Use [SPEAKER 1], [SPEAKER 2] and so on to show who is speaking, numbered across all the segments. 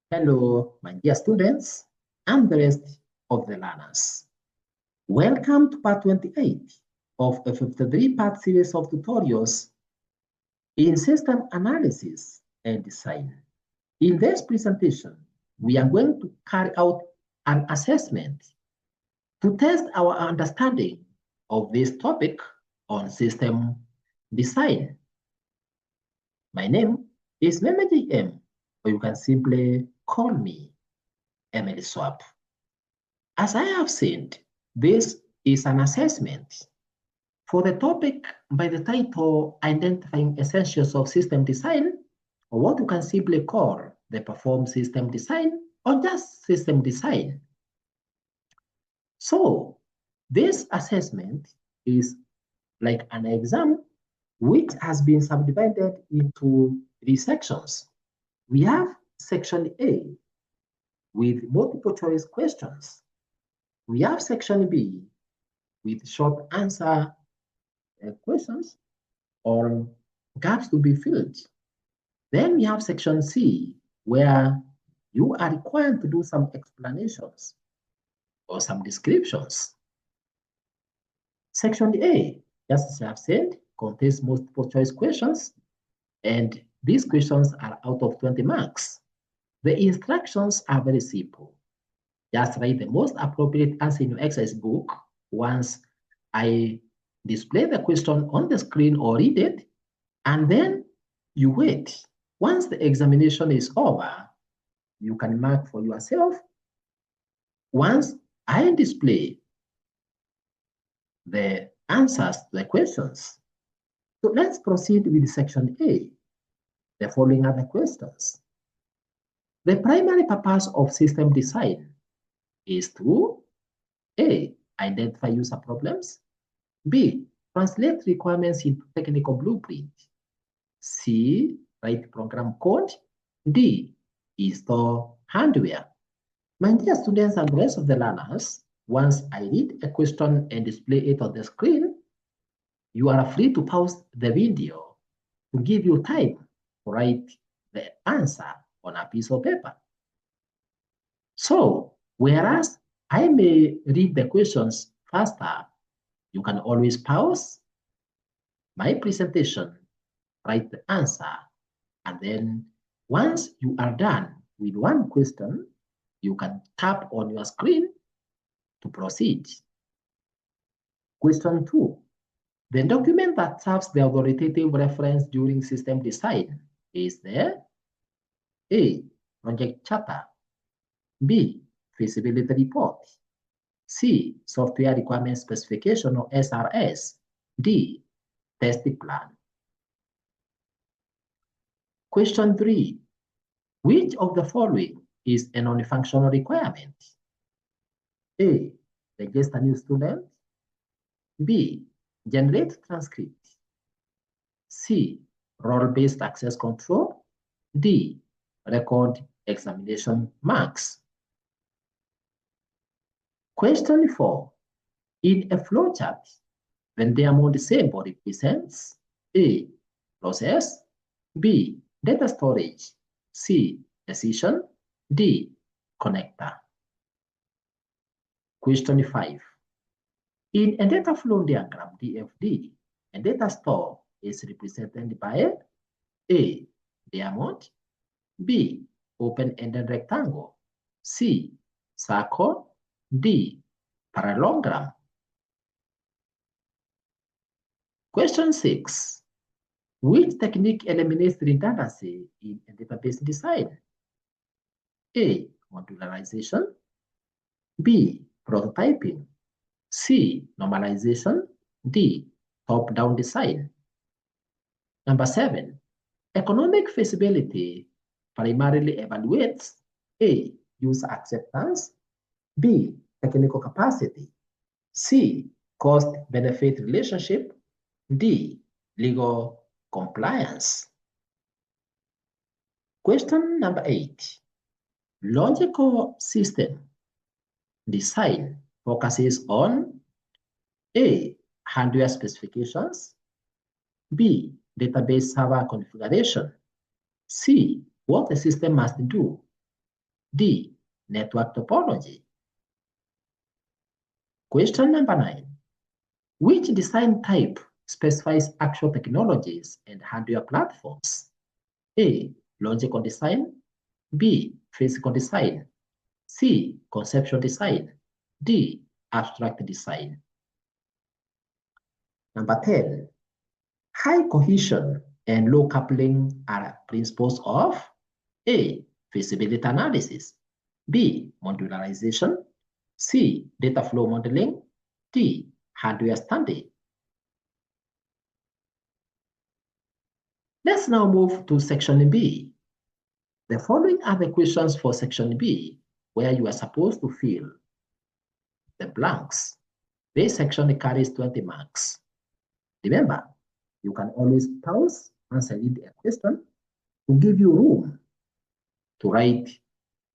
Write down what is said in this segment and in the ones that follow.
[SPEAKER 1] Hello, my dear students, and the rest of the learners. Welcome to part 28 of a 53-part series of tutorials in system analysis and design. In this presentation, we are going to carry out an assessment to test our understanding of this topic on system design. My name is Meme JM, or you can simply call me Emily Swap. As I have said, this is an assessment for the topic by the title Identifying Essentials of System Design, or what you can simply call the Perform System Design or just System Design. So this assessment is like an exam which has been subdivided into 3 sections. We have section A with multiple choice questions. We have section B with short answer questions or gaps to be filled. Then we have section C, where you are required to do some explanations or some descriptions. Section A, just as I have said, contains multiple choice questions, and these questions are out of 20 marks. The instructions are very simple. Just write the most appropriate answer in your exercise book. Once I display the question on the screen or read it, and then you wait. Once the examination is over, you can mark for yourself. Once I display the answers to the questions. So let's proceed with section A. The following are the questions. The primary purpose of system design is to A, identify user problems, B, translate requirements into technical blueprint, C, write program code, D, install hardware. My dear students and the rest of the learners, once I read a question and display it on the screen, you are free to pause the video to give you time to write the answer on a piece of paper. So, whereas I may read the questions faster, you can always pause my presentation, write the answer, and then once you are done with one question, you can tap on your screen to proceed. Question 2. The document that serves the authoritative reference during system design is the A, project charter, B, feasibility report, C, software requirement specification or SRS, D, testing plan. Question 3. Which of the following is a non-functional requirement? A, register new student, B, generate transcript, C, role-based access control, D, record examination marks. Question 4. In a flowchart, when diamond symbol represents A, process, B, data storage, C, decision, D, connector. Question 5. In a data flow diagram, DFD, a data store is represented by A, diamond, B, open-ended rectangle, C, circle, D, parallelogram. Question 6. Which technique eliminates redundancy in a database design? A, modularization, B, prototyping, C, normalization, D, top-down design. Number 7, economic feasibility primarily evaluates A, user acceptance, B, technical capacity, C, cost-benefit relationship, D, legal compliance. Question number 8. Logical system design focuses on A, hardware specifications, B, database server configuration, C, what the system must do, D, network topology. Question number 9. Which design type specifies actual technologies and hardware platforms? A, logical design. B, physical design. C, conceptual design. D, abstract design. Number 10. High cohesion and low coupling are principles of A, feasibility analysis. B, modularization. C, data flow modeling. D, hardware standard. Let's now move to section B. The following are the questions for section B, where you are supposed to fill the blanks. This section carries 20 marks. Remember, you can always pause once I read a question to give you room to write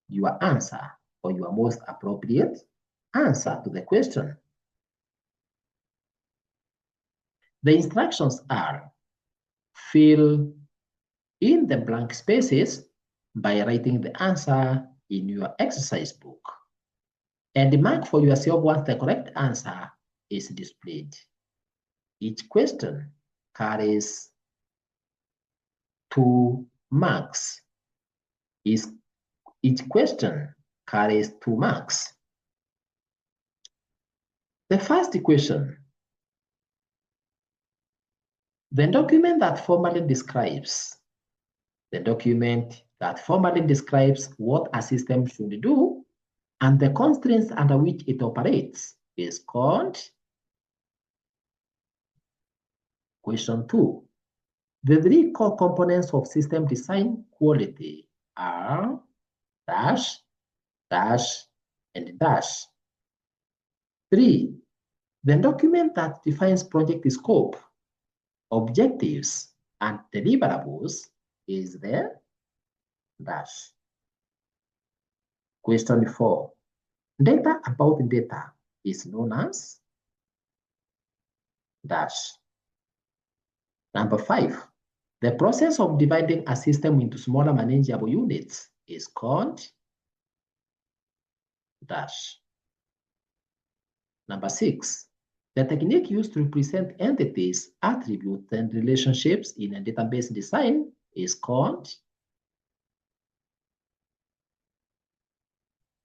[SPEAKER 1] your answer or your most appropriate answer to the question. The instructions are: fill in the blank spaces by writing the answer in your exercise book, and mark for yourself once the correct answer is displayed. Each question carries 2 marks. Each question carries 2 marks. The first question: the document that formally describes what a system should do and the constraints under which it operates is called. Question 2. The 3 core components of system design quality are dash, dash, and dash. 3. The document that defines project scope, objectives, and deliverables is the dash. Question 4. Data about data is known as dash. Number 5. The process of dividing a system into smaller manageable units is called dash. Number 6. The technique used to represent entities, attributes, and relationships in a database design is called.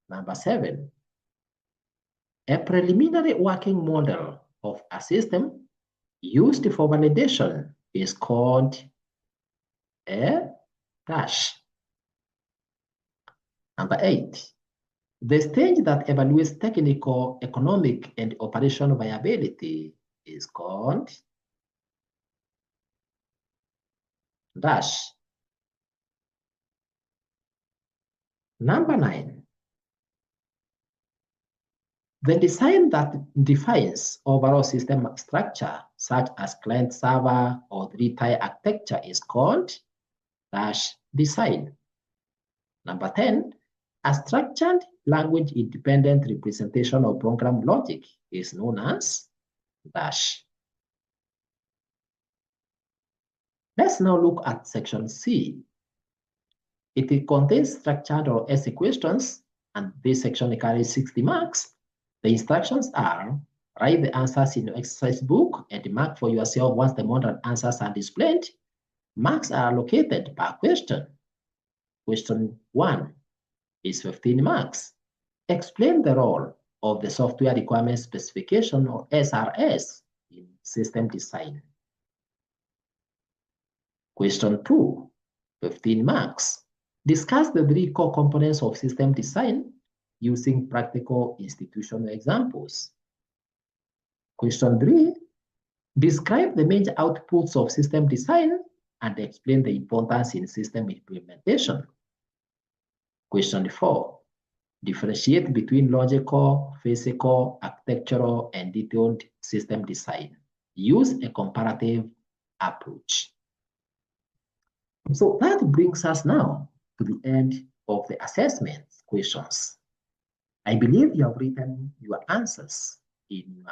[SPEAKER 1] Number 7. A preliminary working model of a system used for validation is called a dash. Number 8. The stage that evaluates technical, economic, and operational viability is called dash. Number 9. The design that defines overall system structure, such as client-server or 3-tier architecture, is called dash design. Number 10. A structured language-independent representation of program logic is known as dash. Let's now look at section C. It contains structured or essay questions, and this section carries 60 marks. The instructions are: write the answers in your exercise book and mark for yourself once the model answers are displayed. Marks are allocated per question. Question 1 is 15 marks. Explain the role of the software requirement specification, or SRS, in system design. Question 2, 15 marks. Discuss the 3 core components of system design using practical institutional examples. Question 3, describe the major outputs of system design and explain the importance in system implementation. Question 4, differentiate between logical, physical, architectural, and detailed system design. Use a comparative approach. So that brings us now to the end of the assessment questions. I believe you have written your answers in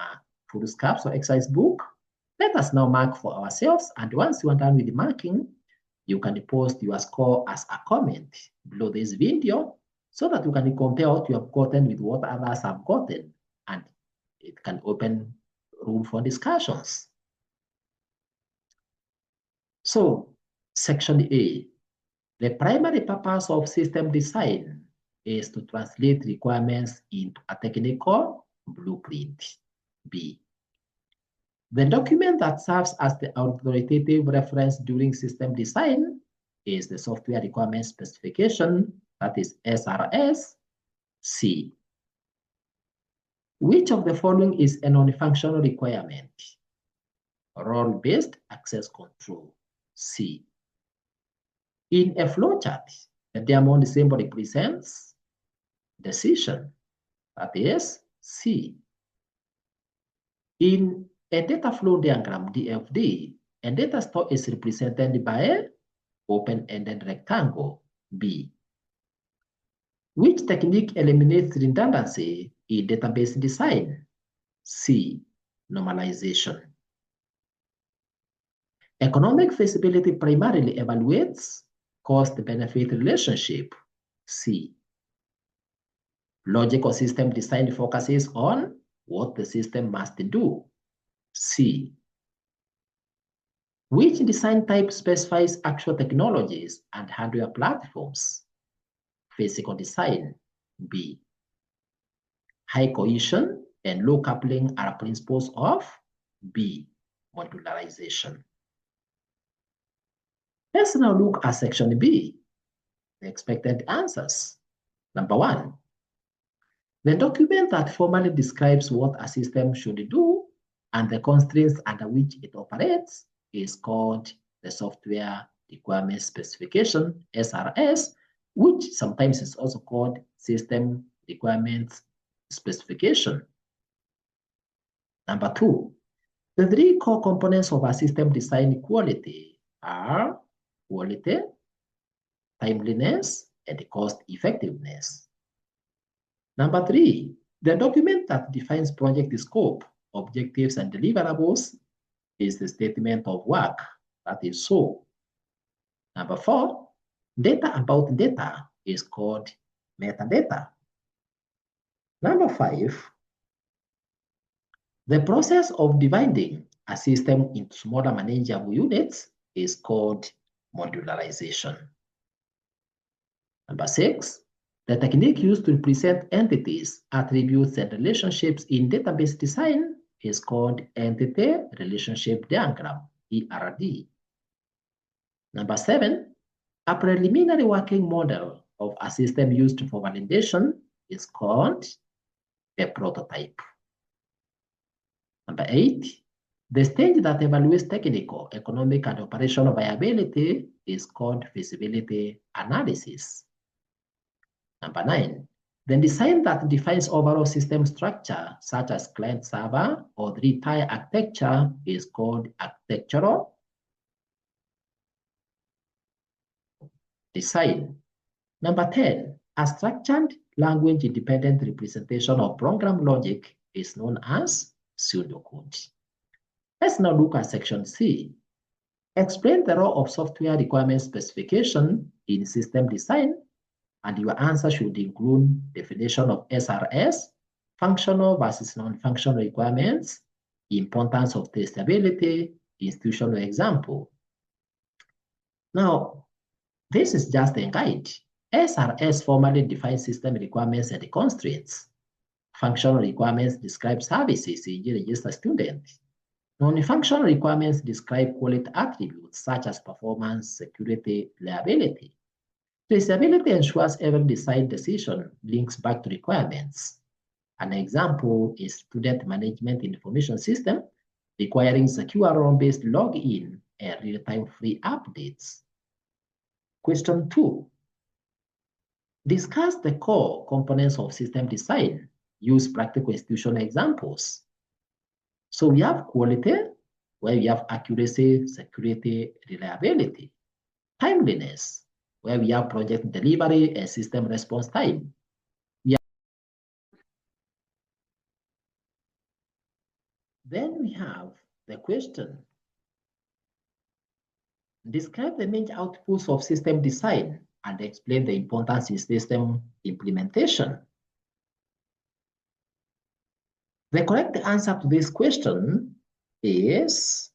[SPEAKER 1] full scraps or exercise book. Let us now mark for ourselves, and once you are done with the marking, you can post your score as a comment below this video so that you can compare what you have gotten with what others have gotten, and it can open room for discussions. So, section A, the primary purpose of system design is to translate requirements into a technical blueprint. B, the document that serves as the authoritative reference during system design is the software requirement specification, that is SRS. C, which of the following is a non-functional requirement? Role-based access control. C, in a flowchart, the diamond symbol represents decision, that is C. In a data flow diagram, DFD, a data store is represented by an open-ended rectangle, B. Which technique eliminates redundancy in database design? C. Normalization. Economic feasibility primarily evaluates cost-benefit relationship, C. Logical system design focuses on what the system must do, C. Which design type specifies actual technologies and hardware platforms? Physical design, B. High cohesion and low coupling are principles of B. Modularization. Let's now look at section B, the expected answers. Number 1, the document that formally describes what a system should do and the constraints under which it operates is called the Software Requirement Specification, SRS, which sometimes is also called System Requirements Specification. Number 2, the 3 core components of a system design quality are quality, timeliness, and cost effectiveness. Number 3, the document that defines project scope, objectives, and deliverables is the statement of work, that is so. Number 4, data about data is called metadata. Number 5, the process of dividing a system into smaller manageable units is called modularization. Number 6, the technique used to represent entities, attributes, and relationships in database design is called Entity Relationship Diagram, ERD. Number 7, a preliminary working model of a system used for validation is called a prototype. Number 8, the stage that evaluates technical, economic, and operational viability is called feasibility analysis. Number 9, the design that defines overall system structure, such as client-server or 3-tier architecture, is called architectural design. Number 10, a structured language-independent representation of program logic is known as pseudocode. Let's now look at section C. Explain the role of software requirement specification in system design, and your answer should include definition of SRS, functional versus non-functional requirements, importance of testability, institutional example. Now, this is just a guide. SRS formally defines system requirements and constraints. Functional requirements describe services, e.g. register student. Non-functional requirements describe quality attributes such as performance, security, reliability. Traceability ensures every design decision links back to requirements. An example is student management information system requiring secure ROM-based login and real-time free updates. Question 2. Discuss the core components of system design. Use practical institutional examples. So we have quality, where we have accuracy, security, reliability. Timeliness, where we have project delivery and system response time. Then we have the question. Describe the main outputs of system design and explain the importance in system implementation. The correct answer to this question is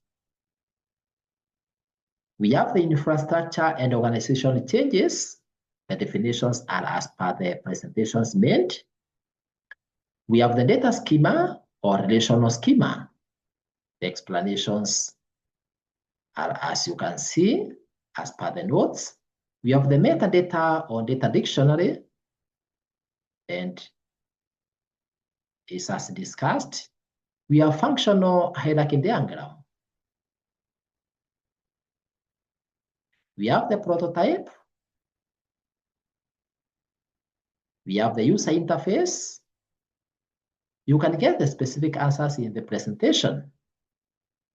[SPEAKER 1] we have the infrastructure and organizational changes. The definitions are as per the presentations made. We have the data schema or relational schema. The explanations are as you can see, as per the notes. We have the metadata or data dictionary, and is as discussed. We have functional hierarchy diagram. We have the prototype. We have the user interface. You can get the specific answers in the presentation.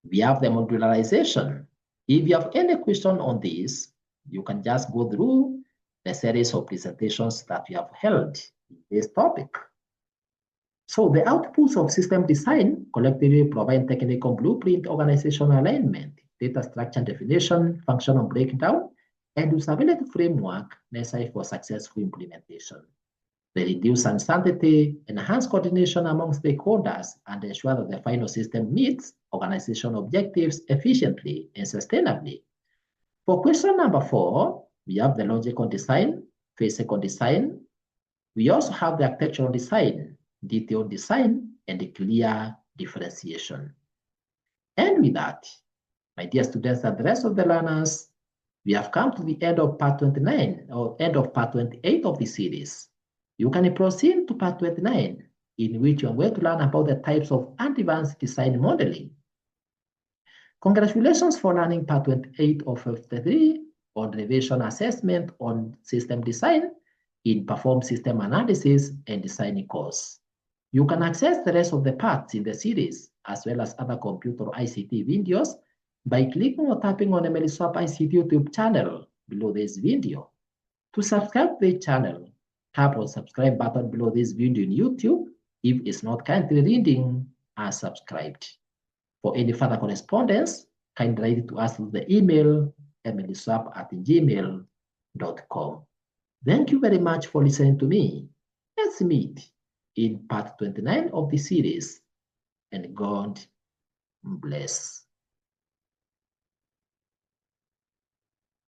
[SPEAKER 1] We have the modularization. If you have any question on this, you can just go through the series of presentations that we have held in this topic. So the outputs of system design collectively provide technical blueprint, organizational alignment, data structure definition, functional breakdown, and usability framework necessary for successful implementation. They reduce uncertainty, enhance coordination among stakeholders, and ensure that the final system meets organizational objectives efficiently and sustainably. For question number 4, we have the logical design, physical design. We also have the architectural design, detailed design, and a clear differentiation. And with that, my dear students and the rest of the learners, we have come to the end of part 29 or end of part 28 of the series. You can proceed to part 29, in which you are going to learn about the types of advanced design modeling. Congratulations for learning part 28 of 53 on revision assessment on system design in Perform System Analysis and Design course. You can access the rest of the parts in the series, as well as other computer ICT videos, by clicking or tapping on the Meliswap ICT YouTube channel below this video. To subscribe to the channel, tap on subscribe button below this video in YouTube if it's not currently reading as subscribed. For any further correspondence, kindly write it to us through the email meliswap@gmail.com. Thank you very much for listening to me. Let's meet in part 29 of the series, and God bless.